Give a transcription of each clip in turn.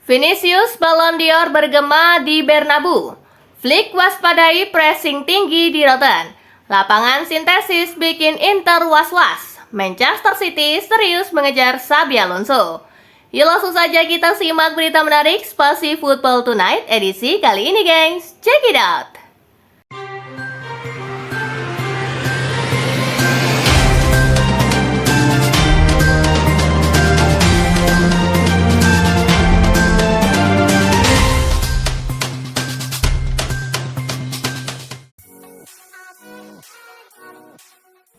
Vinicius Ballon d'Or bergema di Bernabeu. Flick waspadai pressing tinggi di Rotten. Lapangan sintesis bikin Inter was-was. Manchester City serius mengejar Xabi Alonso. Yuk langsung saja kita simak berita menarik Spasi Football Tonight edisi kali ini, gengs. Check it out.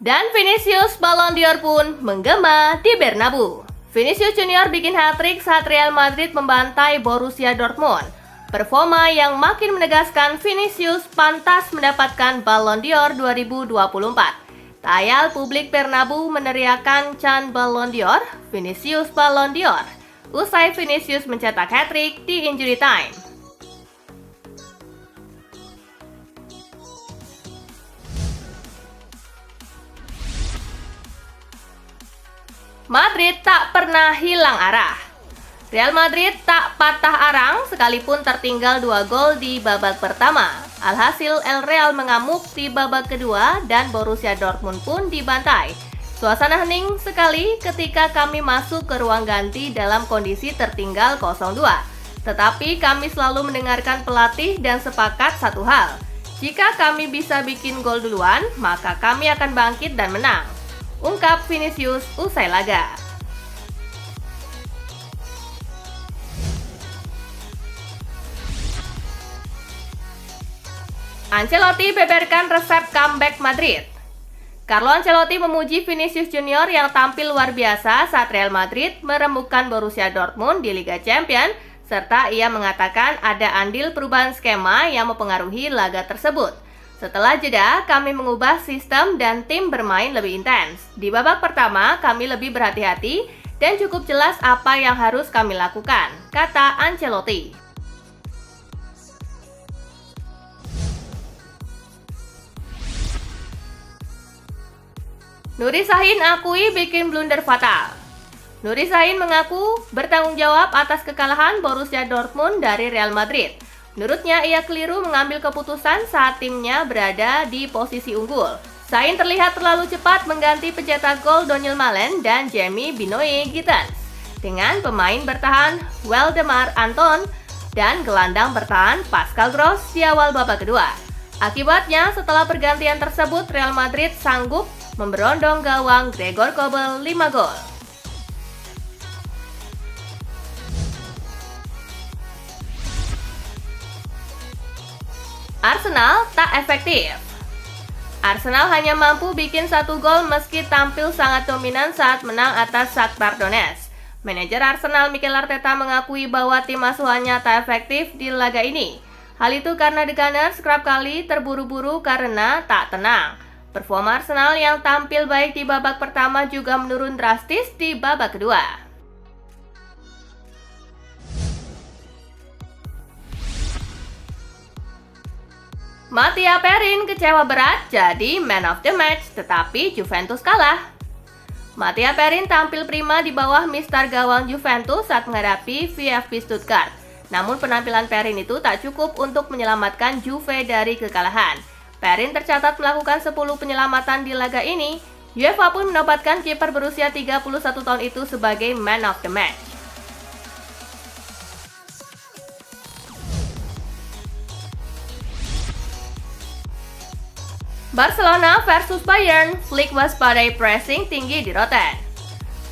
Dan Vinicius Ballon d'Or pun menggema di Bernabeu. Vinicius Junior bikin hat-trick saat Real Madrid membantai Borussia Dortmund. Performa yang makin menegaskan Vinicius pantas mendapatkan Ballon d'Or 2024. Tayal publik Bernabeu meneriakan Can Ballon d'Or, Vinicius Ballon d'Or. Usai Vinicius mencetak hat-trick di injury time. Madrid tak pernah hilang arah. Real Madrid tak patah arang sekalipun tertinggal 2 gol di babak pertama. Alhasil El Real mengamuk di babak kedua dan Borussia Dortmund pun dibantai. Suasana hening sekali ketika kami masuk ke ruang ganti dalam kondisi tertinggal 0-2. Tetapi kami selalu mendengarkan pelatih dan sepakat satu hal. Jika kami bisa bikin gol duluan, maka kami akan bangkit dan menang. Ungkap Vinicius usai laga. Ancelotti beberkan resep comeback Madrid. Carlo Ancelotti memuji Vinicius Junior yang tampil luar biasa saat Real Madrid meremukkan Borussia Dortmund di Liga Champions, serta ia mengatakan ada andil perubahan skema yang mempengaruhi laga tersebut. Setelah jeda, kami mengubah sistem dan tim bermain lebih intens. Di babak pertama, kami lebih berhati-hati dan cukup jelas apa yang harus kami lakukan, kata Ancelotti. Nuri Sahin akui bikin blunder fatal. Nuri Sahin mengaku bertanggung jawab atas kekalahan Borussia Dortmund dari Real Madrid. Menurutnya, ia keliru mengambil keputusan saat timnya berada di posisi unggul. Sahin terlihat terlalu cepat mengganti pencetak gol Donyell Malen dan Jamie Binoye Gittens dengan pemain bertahan Waldemar Anton dan gelandang bertahan Pascal Gross di awal babak kedua. Akibatnya, setelah pergantian tersebut, Real Madrid sanggup memberondong gawang Gregor Kobel 5 gol. Arsenal tak efektif. Arsenal hanya mampu bikin 1 gol meski tampil sangat dominan saat menang atas Shakhtar Donetsk. Manajer Arsenal Mikel Arteta mengakui bahwa tim asuhannya tak efektif di laga ini. Hal itu karena The Gunners kerap kali terburu-buru karena tak tenang. Performa Arsenal yang tampil baik di babak pertama juga menurun drastis di babak kedua. Mattia Perin kecewa berat jadi man of the match, tetapi Juventus kalah. Mattia Perin tampil prima di bawah mister gawang Juventus saat menghadapi VfB Stuttgart. Namun penampilan Perin itu tak cukup untuk menyelamatkan Juve dari kekalahan. Perin tercatat melakukan 10 penyelamatan di laga ini. UEFA pun menobatkan kiper berusia 31 tahun itu sebagai man of the match. Barcelona versus Bayern, Flick waspadai pressing tinggi di Rotten.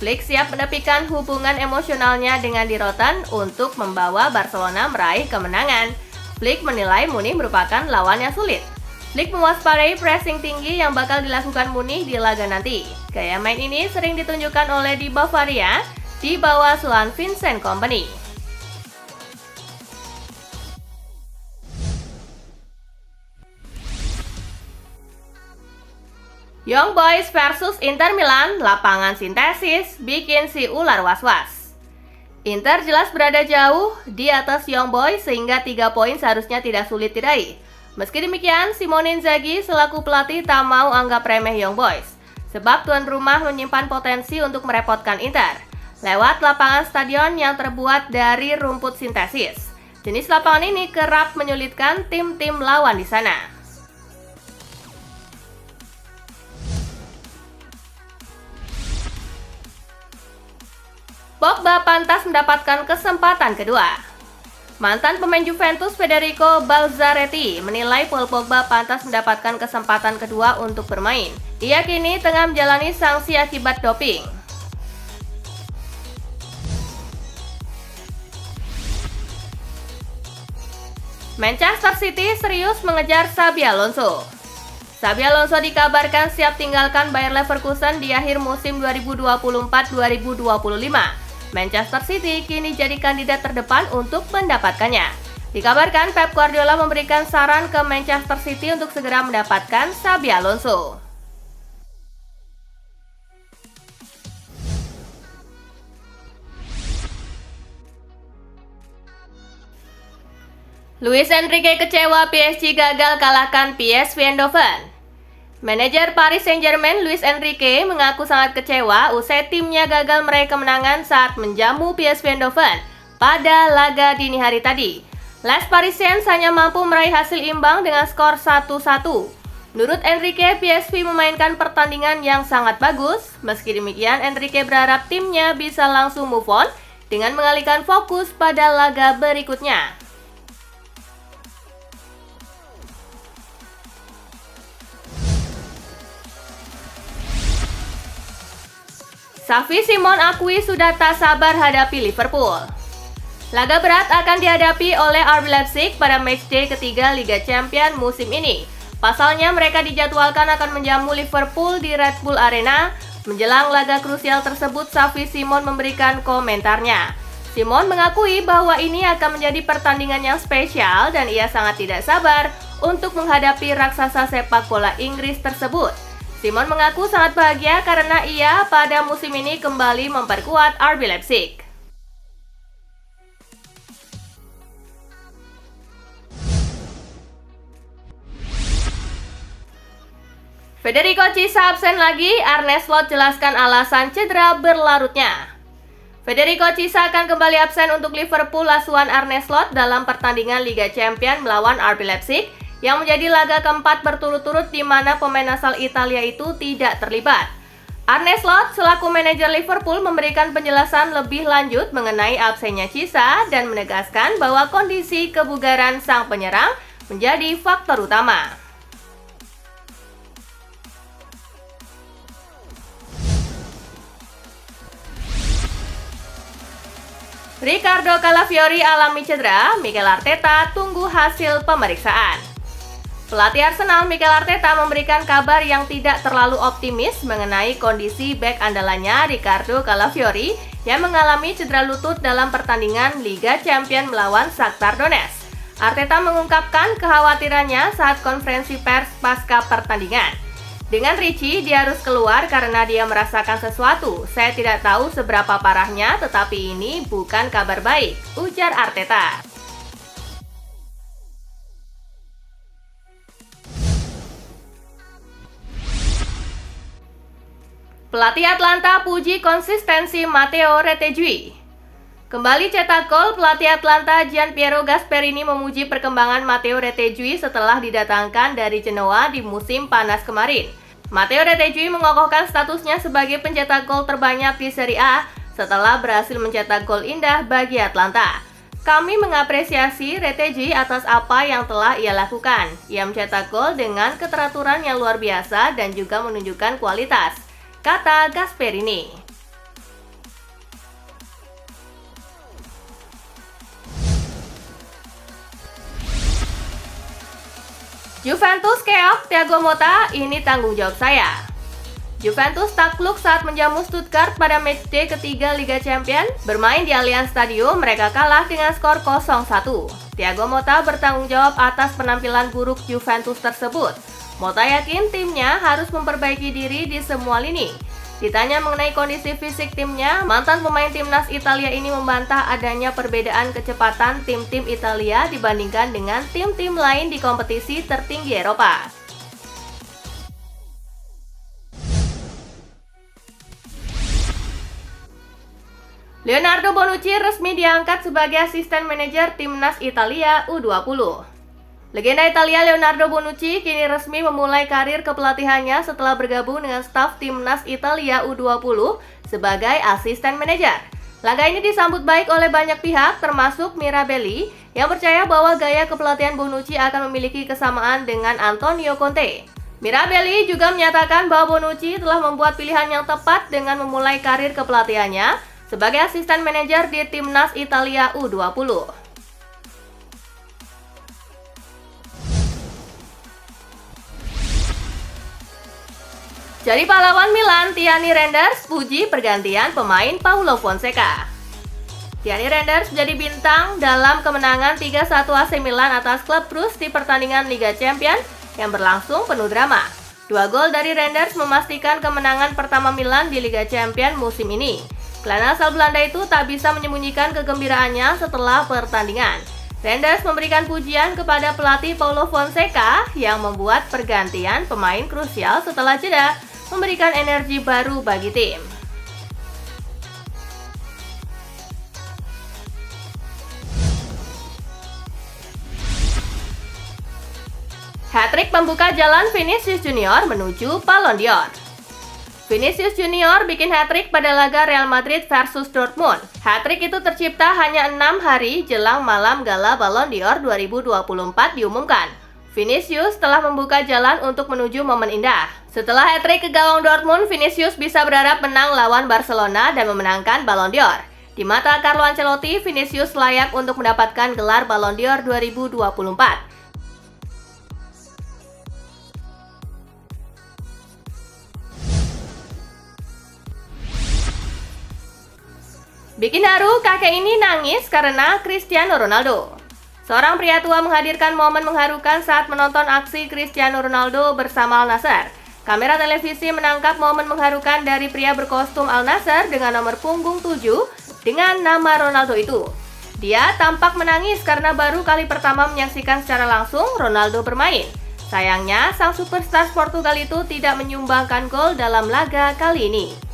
Flick siap menepikan hubungan emosionalnya dengan di Rotten untuk membawa Barcelona meraih kemenangan. Flick menilai Munich merupakan lawan yang sulit. Flick mewaspadai pressing tinggi yang bakal dilakukan Munich di laga nanti. Gaya main ini sering ditunjukkan oleh di Bavaria di bawah asuhan Vincent Kompany. Young Boys versus Inter Milan, lapangan sintesis bikin si ular was-was. Inter jelas berada jauh di atas Young Boys sehingga 3 poin seharusnya tidak sulit diraih. Meski demikian, Simone Inzaghi selaku pelatih tak mau anggap remeh Young Boys. sebab tuan rumah menyimpan potensi untuk merepotkan Inter. lewat lapangan stadion yang terbuat dari rumput sintesis. Jenis lapangan ini kerap menyulitkan tim-tim lawan di sana. Pogba pantas mendapatkan kesempatan kedua. Mantan pemain Juventus Federico Balzaretti menilai Paul Pogba pantas mendapatkan kesempatan kedua untuk bermain. Ia kini tengah menjalani sanksi akibat doping. Manchester City serius mengejar Xabi Alonso. Xabi Alonso dikabarkan siap tinggalkan Bayer Leverkusen di akhir musim 2024-2025. Manchester City kini jadi kandidat terdepan untuk mendapatkannya. Dikabarkan Pep Guardiola memberikan saran ke Manchester City untuk segera mendapatkan Xabi Alonso. Luis Enrique kecewa PSG gagal kalahkan PSV Eindhoven. Manajer Paris Saint-Germain Luis Enrique mengaku sangat kecewa usai timnya gagal meraih kemenangan saat menjamu PSV Eindhoven pada laga dini hari tadi. Les Parisiens hanya mampu meraih hasil imbang dengan skor 1-1. Menurut Enrique, PSV memainkan pertandingan yang sangat bagus. Meski demikian, Enrique berharap timnya bisa langsung move on dengan mengalihkan fokus pada laga berikutnya. Xavi Simons akui sudah tak sabar hadapi Liverpool. Laga berat akan dihadapi oleh RB Leipzig pada matchday ketiga Liga Champions musim ini. Pasalnya mereka dijadwalkan akan menjamu Liverpool di Red Bull Arena. Menjelang laga krusial tersebut, Xavi Simons memberikan komentarnya. Simons mengakui bahwa ini akan menjadi pertandingan yang spesial dan ia sangat tidak sabar untuk menghadapi raksasa sepak bola Inggris tersebut. Simons mengaku sangat bahagia karena ia pada musim ini kembali memperkuat RB Leipzig. Federico Chiesa absen lagi, Arne Slot jelaskan alasan cedera berlarutnya. Federico Chiesa akan kembali absen untuk Liverpool asuhan Arne Slot dalam pertandingan Liga Champions melawan RB Leipzig yang menjadi laga keempat berturut-turut di mana pemain asal Italia itu tidak terlibat. Arne Slot selaku manajer Liverpool memberikan penjelasan lebih lanjut mengenai absennya Chiesa dan menegaskan bahwa kondisi kebugaran sang penyerang menjadi faktor utama. Riccardo Calafiori alami cedera, Mikel Arteta tunggu hasil pemeriksaan. Pelatih Arsenal Mikel Arteta memberikan kabar yang tidak terlalu optimis mengenai kondisi bek andalannya Riccardo Calafiori yang mengalami cedera lutut dalam pertandingan Liga Champions melawan Shakhtar Donetsk. Arteta mengungkapkan kekhawatirannya saat konferensi pers pasca pertandingan. Dengan Ricci, dia harus keluar karena dia merasakan sesuatu. Saya tidak tahu seberapa parahnya, tetapi ini bukan kabar baik, ujar Arteta. Pelatih Atlanta puji konsistensi Matteo Retegui. Kembali cetak gol, pelatih Atlanta Gianpiero Gasperini memuji perkembangan Matteo Retegui setelah didatangkan dari Genoa di musim panas kemarin. Matteo Retegui mengokohkan statusnya sebagai pencetak gol terbanyak di Serie A setelah berhasil mencetak gol indah bagi Atlanta. Kami mengapresiasi Retegui atas apa yang telah ia lakukan. Ia mencetak gol dengan keteraturan yang luar biasa dan juga menunjukkan kualitas, kata Gasperini. Juventus keok Thiago Motta, ini tanggung jawab saya. Juventus takluk saat menjamu Stuttgart pada matchday ketiga Liga Champions. Bermain di Allianz Stadium, mereka kalah dengan skor 0-1. Thiago Motta bertanggung jawab atas penampilan buruk Juventus tersebut. Motta yakin timnya harus memperbaiki diri di semua lini. Ditanya mengenai kondisi fisik timnya, mantan pemain timnas Italia ini membantah adanya perbedaan kecepatan tim-tim Italia dibandingkan dengan tim-tim lain di kompetisi tertinggi Eropa. Leonardo Bonucci resmi diangkat sebagai asisten manajer timnas Italia U20. Legenda Italia Leonardo Bonucci kini resmi memulai karir kepelatihannya setelah bergabung dengan staf timnas Italia U20 sebagai asisten manajer. Langkah ini disambut baik oleh banyak pihak, termasuk Mirabelli, yang percaya bahwa gaya kepelatihan Bonucci akan memiliki kesamaan dengan Antonio Conte. Mirabelli juga menyatakan bahwa Bonucci telah membuat pilihan yang tepat dengan memulai karir kepelatihannya sebagai asisten manajer di timnas Italia U20. Jadi pahlawan Milan, Thierry Reinders puji pergantian pemain Paulo Fonseca. Thierry Reinders menjadi bintang dalam kemenangan 3-1 AC Milan atas klub Bruges di pertandingan Liga Champions yang berlangsung penuh drama. 2 gol dari Reinders memastikan kemenangan pertama Milan di Liga Champions musim ini. Gelandang asal Belanda itu tak bisa menyembunyikan kegembiraannya setelah pertandingan. Reinders memberikan pujian kepada pelatih Paulo Fonseca yang membuat pergantian pemain krusial setelah jeda, memberikan energi baru bagi tim. Hat-trick membuka jalan Vinicius Junior menuju Ballon d'Or. Vinicius Junior bikin hat-trick pada laga Real Madrid versus Dortmund. Hat-trick itu tercipta hanya 6 hari jelang malam gala Ballon d'Or 2024 diumumkan. Vinicius telah membuka jalan untuk menuju momen indah. Setelah hat-trick ke gawang Dortmund, Vinicius bisa berharap menang lawan Barcelona dan memenangkan Ballon d'Or. Di mata Carlo Ancelotti, Vinicius layak untuk mendapatkan gelar Ballon d'Or 2024. Bikin haru, kakek ini nangis karena Cristiano Ronaldo. Seorang pria tua menghadirkan momen mengharukan saat menonton aksi Cristiano Ronaldo bersama Al Nassr. Kamera televisi menangkap momen mengharukan dari pria berkostum Al Nassr dengan nomor punggung 7 dengan nama Ronaldo itu. Dia tampak menangis karena baru kali pertama menyaksikan secara langsung Ronaldo bermain. Sayangnya, sang superstar Portugal itu tidak menyumbangkan gol dalam laga kali ini.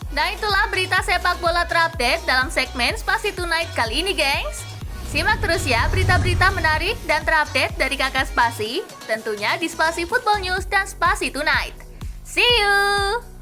Nah, itulah berita sepak bola terupdate dalam segmen Spasi Tonight kali ini, gengs. Simak terus ya berita-berita menarik dan terupdate dari Kakak Spasi, tentunya di Spasi Football News dan Spasi Tonight. See you!